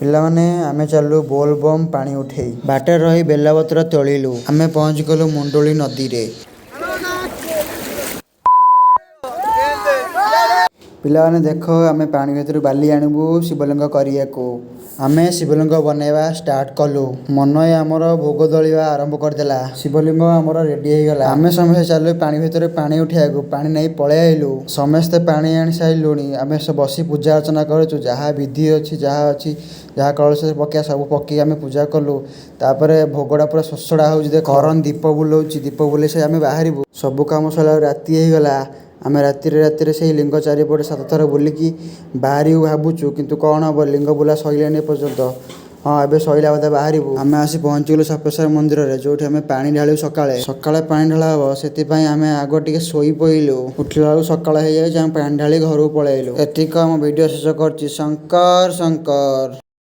ପିଲାମାନେ ଆମେ ଚାଲୁ ବୋଲବମ୍ ପାଣି ଉଠେଇ। ବାଟରେ ରହି ବେଲପତ୍ର ତୋଳିଲୁ। ଆମେ ପହଞ୍ଚିଗଲୁ ମୁଣ୍ଡୁଳି ନଦୀରେ। ପିଲାମାନେ ଦେଖ ଆମେ ପାଣି ଭିତରୁ ବାଲି ଆଣିବୁ ଶିବଲିଙ୍ଗ କରିବାକୁ। ଆମେ ଶିବଲିଙ୍ଗ ବନେଇବା ଷ୍ଟାର୍ଟ କଲୁ। ମନୟ ଆମର ଭୋଗ ଦଳିବା ଆରମ୍ଭ କରିଦେଲା। ଶିବଲିଙ୍ଗ ଆମର ରେଡ଼ି ହେଇଗଲା। ଆମେ ସମସ୍ତେ ଚାଲୁ ପାଣି ଭିତରେ ପାଣି ଉଠେଇବାକୁ। ପାଣି ନେଇ ପଳେଇ ଆଇଲୁ। ସମସ୍ତେ ପାଣି ଆଣି ସାରିଲୁଣି। ଆମେ ବସି ପୂଜା ଅର୍ଚ୍ଚନା କରୁଛୁ। ଯାହା ବିଧି ଅଛି ଯାହା କଳସରେ ପକେଇବା ସବୁ ପକେଇ ଆମେ ପୂଜା କଲୁ। ତାପରେ ଭୋଗଟା ପୁରା ଶୋଷଡ଼ା ହେଉଛି। ଦେଖ କରନ୍ ଦୀପ ବୁଲଉଛି। ଦୀପ ବୁଲେଇ ସାରି ଆମେ ବାହାରିବୁ। ସବୁ କାମ ସରିଲା ରାତି ହେଇଗଲା। ଆମେ ରାତିରେ ସେଇ ଲିଙ୍ଗ ଚାରିପଟେ 7 ଥର ବୁଲିକି ବାହାରିବୁ ଭାବୁଛୁ, କିନ୍ତୁ କ'ଣ ହେବ ଲିଙ୍ଗ ବୁଲା ସରିଲାନି ଏପର୍ଯ୍ୟନ୍ତ। ହଁ ଏବେ ସରିଲା ବୋଧେ ବାହାରିବୁ। ଆମେ ଆସି ପହଞ୍ଚିଗଲୁ ସର୍ପେଶ୍ୱର ମନ୍ଦିରରେ, ଯେଉଁଠି ଆମେ ପାଣି ଢାଳିବୁ ସକାଳେ ପାଣି ଢଳା ହେବ। ସେଥିପାଇଁ ଆମେ ଆଗ ଟିକେ ଶୋଇ ପଡ଼ିଲୁ। ଉଠିଲା ବେଳକୁ ସକାଳ ହେଇଯାଉଛି। ଆମେ ପାଣି ଢାଳି ଘରକୁ ପଳେଇଲୁ। ଏତିକି ଆମ ଭିଡ଼ିଓ ଶେଷ କରୁଛି। ଶଙ୍କର ଶଙ୍କର।